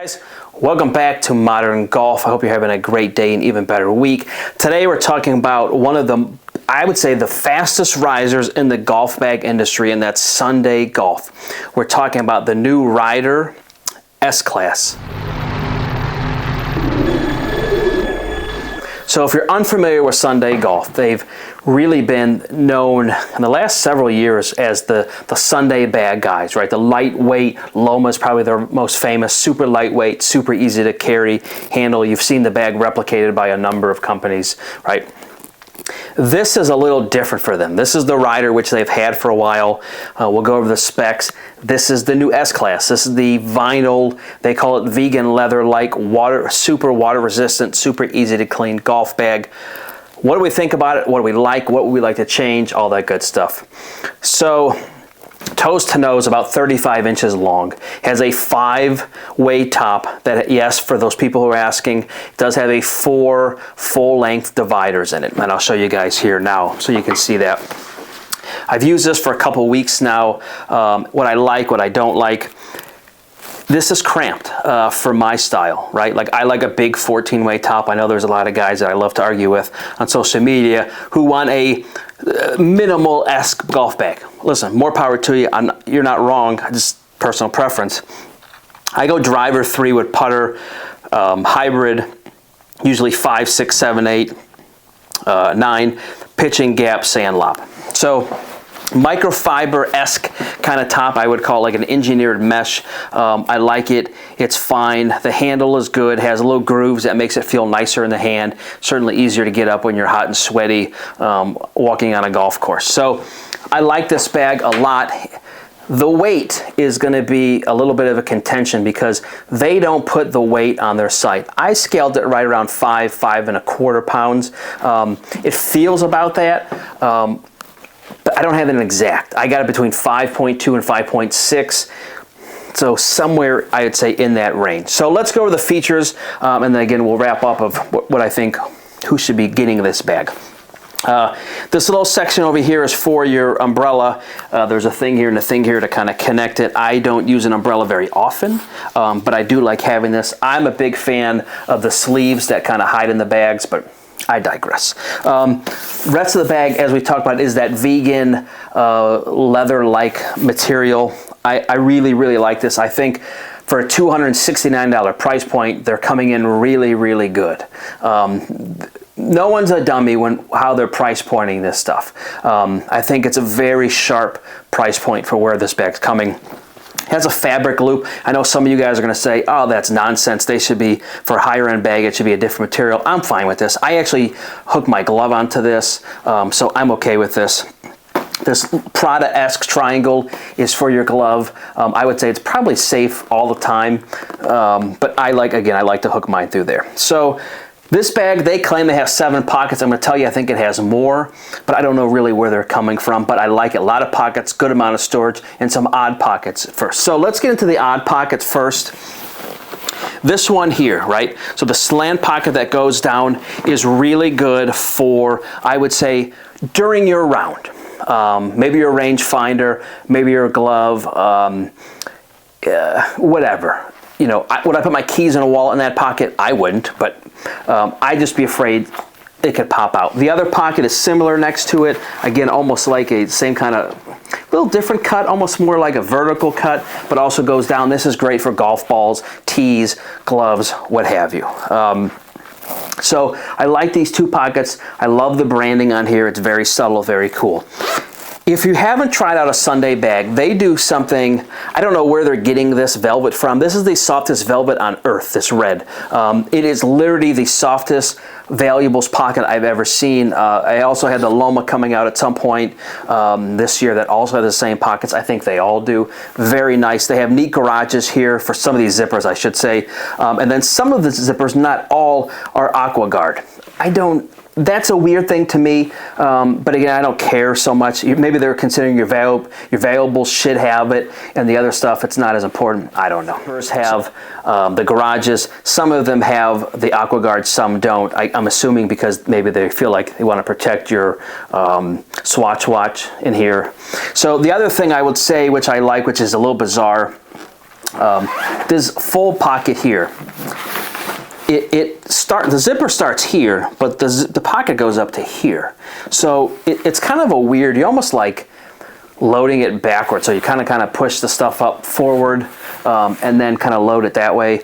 Guys, welcome back to Modern Golf. I hope you're having a great day and even better week. Today we're talking about one of the, I would say, the fastest risers in the golf bag industry, and that's Sunday Golf. We're talking about the new Ryder S-Class. So if you're unfamiliar with Sunday Golf, they've really been known in the last several years as the Sunday bag guys, right? The lightweight, Loma is probably their most famous, super lightweight, super easy to carry, handle. You've seen the bag replicated by a number of companies, right? This is a little different for them. This is the Ryder, which they've had for a while. We'll go over the specs. This is the new S-Class. This is the vinyl, they call it vegan leather-like, super water resistant, super easy to clean golf bag. What do we think about it? What do we like? What would we like to change? All that good stuff. So, toes to nose, about 35 inches long. Has a 5-way top that, yes, for those people who are asking, does have a 4 full-length dividers in it. And I'll show you guys here now so you can see that. I've used this for a couple weeks now. What I like, what I don't like. This is cramped for my style, right? Like, I like a big 14-way top. I know there's a lot of guys that I love to argue with on social media who want a minimal-esque golf bag. Listen, more power to you. You're not wrong. Just personal preference. I go driver 3 with putter, hybrid, usually 5, 6, 7, 8, 9, pitching gap, sand lop. So microfiber-esque kind of top, I would call like an engineered mesh. I like it. It's fine. The handle is good. Has little grooves that makes it feel nicer in the hand. Certainly easier to get up when you're hot and sweaty walking on a golf course. So I like this bag a lot. The weight is going to be a little bit of a contention because they don't put the weight on their site. I scaled it right around 5, 5.25 pounds. It feels about that. But I don't have an exact. I got it between 5.2 and 5.6. So somewhere I would say in that range. So let's go over the features, and then again we'll wrap up of what I think who should be getting this bag. This little section over here is for your umbrella. There's a thing here and a thing here to kind of connect it. I don't use an umbrella very often, but I do like having this. I'm a big fan of the sleeves that kind of hide in the bags, but I digress. Rest of the bag, as we talked about, is that vegan leather-like material. I really, really like this. I think for a $269 price point, they're coming in really, really good. No one's a dummy how they're price pointing this stuff. I think it's a very sharp price point for where this bag's coming. Has a fabric loop. I know some of you guys are going to say, oh, that's nonsense. They should be, for a higher end bag, it should be a different material. I'm fine with this. I actually hook my glove onto this, so I'm okay with this. This Prada-esque triangle is for your glove. I would say it's probably safe all the time, but I like to hook mine through there. So this bag, they claim they have 7 pockets. I'm going to tell you, I think it has more, but I don't know really where they're coming from, but I like it. A lot of pockets, good amount of storage, and some odd pockets first. So let's get into the odd pockets first. This one here, right? So the slant pocket that goes down is really good for, I would say, during your round. Maybe your rangefinder, maybe your glove, whatever. You know, would I put my keys in a wallet in that pocket? I wouldn't, but I'd just be afraid it could pop out. The other pocket is similar next to it. Again, almost like a same kind of little different cut, almost more like a vertical cut, but also goes down. This is great for golf balls, tees, gloves, what have you. So I like these 2 pockets. I love the branding on here. It's very subtle, very cool. If you haven't tried out a Sunday bag, they do something, I don't know where they're getting this velvet from. This is the softest velvet on earth, this red. It is literally the softest valuables pocket I've ever seen. I also had the Loma coming out at some point this year that also has the same pockets. I think they all do. Very nice. They have neat garages here for some of these zippers, I should say. And then some of the zippers, not all, are AquaGuard. That's a weird thing to me, but again, I don't care so much. Maybe they're considering your valuables should have it, and the other stuff, it's not as important. I don't know. First have the garages. Some of them have the AquaGuard, some don't. I'm assuming because maybe they feel like they want to protect your Swatch watch in here. So the other thing I would say, which I like, which is a little bizarre, This full pocket here, the zipper starts here, but the pocket goes up to here. So it's kind of a weird, you almost like loading it backwards. So you kind of push the stuff up forward and then kind of load it that way.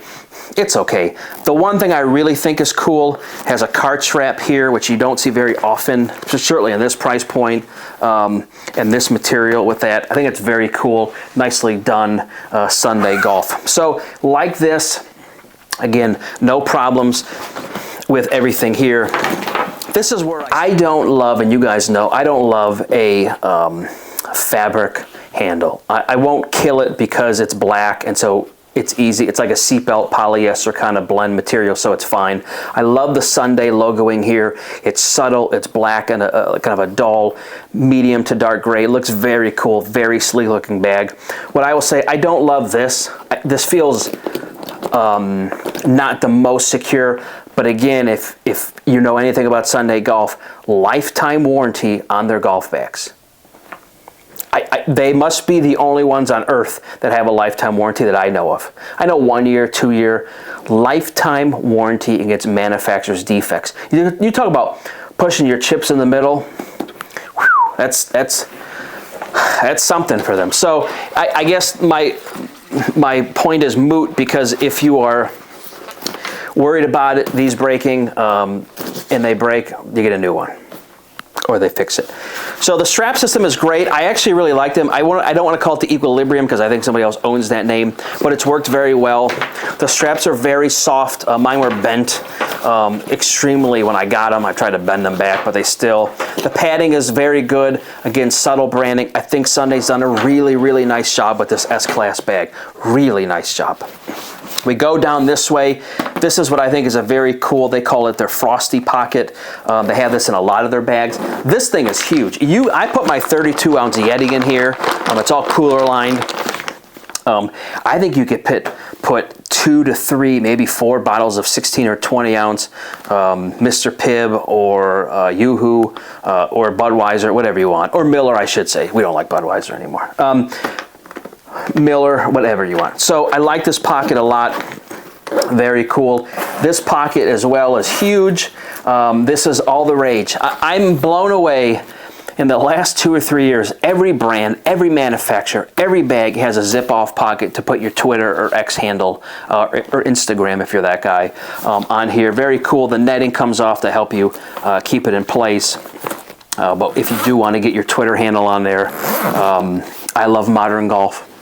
It's okay. The one thing I really think is cool, has a cart strap here, which you don't see very often, certainly in this price point, and this material with that. I think it's very cool. Nicely done, Sunday Golf. So like this, again, no problems with everything here. This is where I don't love, and you guys know, I don't love a fabric handle. I won't kill it because it's black, and so it's easy. It's like a seatbelt polyester kind of blend material, so it's fine. I love the Sunday logoing here. It's subtle, it's black and kind of a dull medium to dark gray. It looks very cool, very sleek looking bag. What I will say, I don't love this. This feels not the most secure, but again, if you know anything about Sunday Golf, lifetime warranty on their golf bags. They must be the only ones on earth that have a lifetime warranty that I know of. I know 1 year, 2 year, lifetime warranty against manufacturer's defects. You talk about pushing your chips in the middle, whew, that's something for them. So I guess my point is moot, because if you are worried about it, these breaking, and they break, you get a new one, or they fix it. So the strap system is great. I actually really like them. I don't want to call it the Equilibrium because I think somebody else owns that name, but it's worked very well. The straps are very soft. Mine were bent extremely when I got them. I tried to bend them back, but they still. The padding is very good. Again, subtle branding. I think Sunday's done a really, really nice job with this S-Class bag. Really nice job. We go down this way. This is what I think is a very cool, they call it their Frosty Pocket. They have this in a lot of their bags. This thing is huge. I put my 32 ounce Yeti in here. It's all cooler lined. I think you could put 2 to 3, maybe 4 bottles of 16 or 20 ounce Mr. Pibb or Yoo-Hoo or Budweiser, whatever you want. Or Miller, I should say. We don't like Budweiser anymore. Miller, whatever you want. So I like this pocket a lot. Very cool. This pocket as well is huge. This is all the rage. I'm blown away. In the last 2 or 3 years, every brand, every manufacturer, every bag has a zip-off pocket to put your Twitter or X handle or Instagram, if you're that guy, on here. Very cool. The netting comes off to help you keep it in place. But if you do want to get your Twitter handle on there, I love Modern Golf.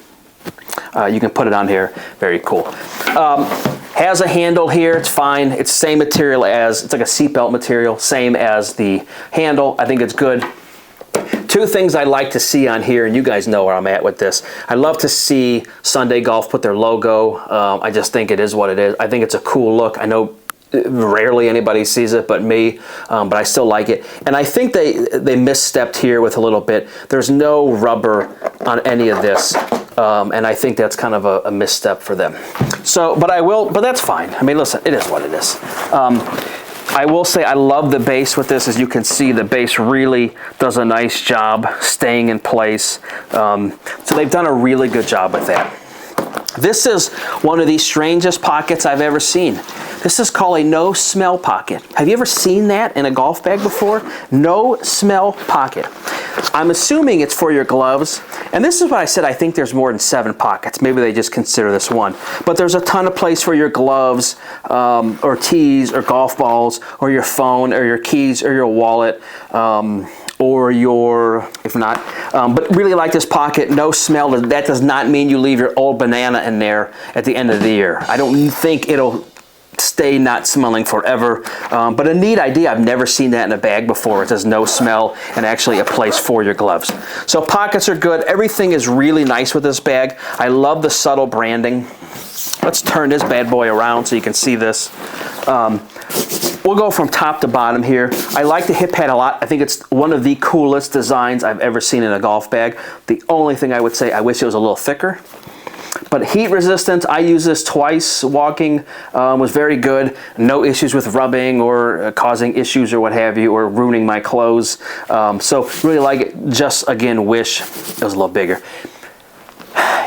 You can put it on here. Very cool. Has a handle here. It's fine. It's the same material as, it's like a seatbelt material, same as the handle. I think it's good. 2 things I like to see on here, and you guys know where I'm at with this. I love to see Sunday Golf put their logo. I just think it is what it is. I think it's a cool look. I know rarely anybody sees it but me, but I still like it. And I think they misstepped here with a little bit. There's no rubber on any of this, and I think that's kind of a misstep for them. So, but that's fine. I mean, listen, it is what it is. I will say I love the base with this. As you can see, the base really does a nice job staying in place. So they've done a really good job with that. This is one of the strangest pockets I've ever seen. This is called a no smell pocket. Have you ever seen that in a golf bag before? No smell pocket. I'm assuming it's for your gloves. And this is what I said, I think there's more than 7 pockets. Maybe they just consider this one. But there's a ton of place for your gloves, or tees, or golf balls, or your phone, or your keys, or your wallet, or your, if not, but really like this pocket, no smell. That does not mean you leave your old banana in there at the end of the year. I don't think it'll stay not smelling forever, but a neat idea. I've never seen that in a bag before. It says no smell and actually a place for your gloves. So pockets are good. Everything is really nice with this bag. I love the subtle branding. Let's turn this bad boy around so you can see this. We'll go from top to bottom here. I like the hip pad a lot. I think it's one of the coolest designs I've ever seen in a golf bag. The only thing I would say, I wish it was a little thicker. But heat resistant, I used this twice walking, was very good. No issues with rubbing or causing issues or what have you, or ruining my clothes. So really like it. Just again, wish it was a little bigger.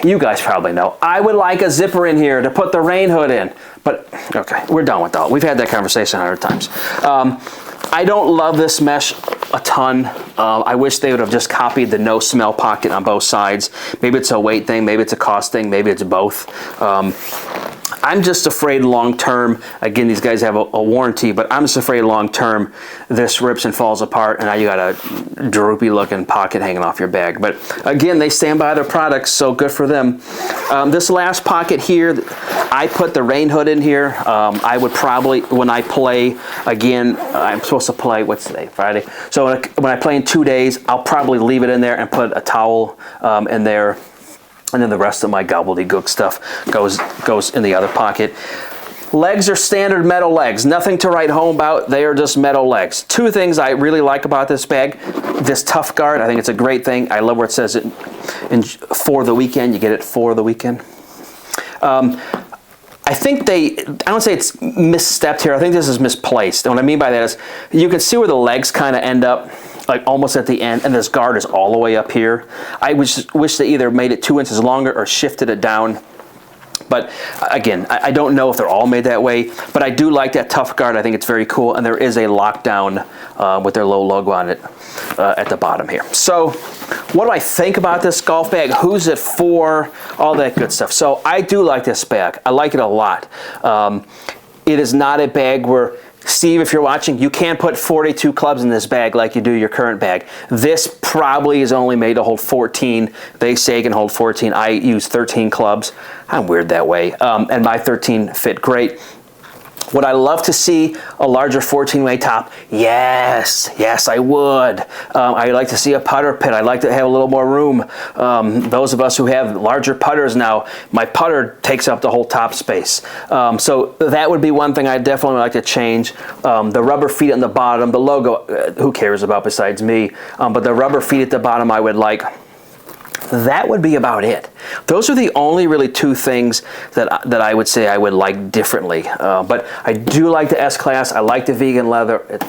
you guys probably know. I would like a zipper in here to put the rain hood in. But, okay, we're done with that. We've had that conversation 100 times. I don't love this mesh a ton. I wish they would have just copied the no smell pocket on both sides. Maybe it's a weight thing, maybe it's a cost thing, maybe it's both. I'm just afraid long term, again, these guys have a warranty, but I'm just afraid long term this rips and falls apart and now you got a droopy looking pocket hanging off your bag. But again, they stand by their products, so good for them. This last pocket here, I put the rain hood in here. I would probably, when I play, again, I'm supposed to play, what's today, Friday? So when I play in 2 days, I'll probably leave it in there and put a towel in there. And then the rest of my gobbledygook stuff goes in the other pocket. Legs are standard metal legs. Nothing to write home about. They are just metal legs. Two things I really like about this bag. This Tough Guard, I think it's a great thing. I love where it says it for the weekend. You get it for the weekend. I think I don't say it's misstepped here. I think this is misplaced. And what I mean by that is you can see where the legs kind of end up, like almost at the end, and this guard is all the way up here. I wish they either made it 2 inches longer or shifted it down. But again, I don't know if they're all made that way, but I do like that Tough Guard. I think it's very cool, and there is a lockdown with their little logo on it at the bottom here. So what do I think about this golf bag? Who's it for? All that good stuff. So I do like this bag. I like it a lot. It is not a bag where, Steve, if you're watching, you can't put 42 clubs in this bag like you do your current bag. This probably is only made to hold 14. They say it can hold 14. I use 13 clubs. I'm weird that way. And my 13 fit great. Would I love to see a larger 14-way top? Yes, yes, I would. I'd like to see a putter pit. I'd like to have a little more room. Those of us who have larger putters now, my putter takes up the whole top space. So that would be one thing I'd definitely like to change. The rubber feet on the bottom, the logo, who cares about besides me? But the rubber feet at the bottom I would like. That would be about it. Those are the only really two things that I would say I would like differently. But I do like the S-Class. I like the vegan leather. It's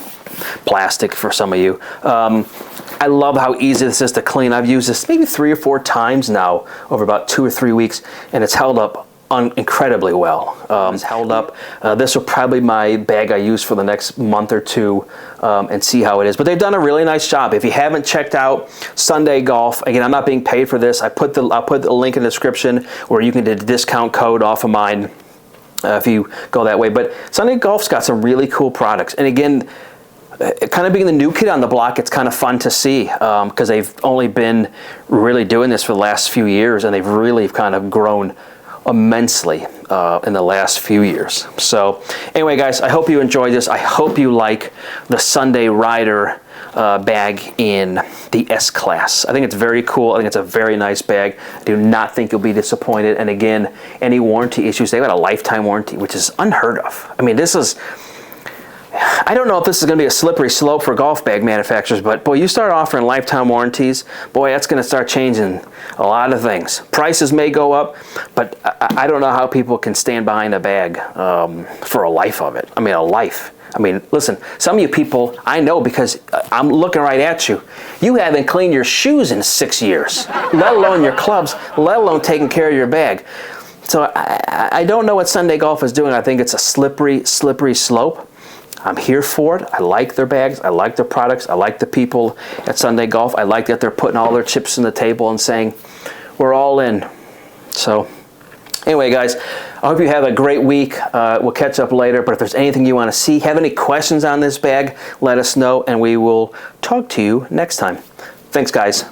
plastic for some of you. I love how easy this is to clean. I've used this maybe 3 or 4 times now over about 2 or 3 weeks, and it's held up incredibly well. It's held up. This will probably be my bag I use for the next month or two and see how it is. But they've done a really nice job. If you haven't checked out Sunday Golf, again, I'm not being paid for this. I'll put the link in the description where you can get a discount code off of mine if you go that way. But Sunday Golf's got some really cool products. And again, kind of being the new kid on the block, it's kind of fun to see because they've only been really doing this for the last few years, and they've really kind of grown immensely in the last few years. So anyway, guys, I hope you enjoyed this. I hope you like the Sunday Ryder bag in the S-Class. I think it's very cool. I think it's a very nice bag. I do not think you'll be disappointed. And again, any warranty issues, they've got a lifetime warranty, which is unheard of. I mean, this is, I don't know if this is going to be a slippery slope for golf bag manufacturers, but boy, you start offering lifetime warranties, boy, that's going to start changing a lot of things. Prices may go up, but I don't know how people can stand behind a bag for a life of it. I mean, a life. I mean, listen, some of you people, I know because I'm looking right at you. You haven't cleaned your shoes in 6 years, let alone your clubs, let alone taking care of your bag. So I don't know what Sunday Golf is doing. I think it's a slippery, slippery slope. I'm here for it. I like their bags. I like their products. I like the people at Sunday Golf. I like that they're putting all their chips on the table and saying, we're all in. So anyway, guys, I hope you have a great week. We'll catch up later, but if there's anything you want to see, have any questions on this bag, let us know, and we will talk to you next time. Thanks, guys.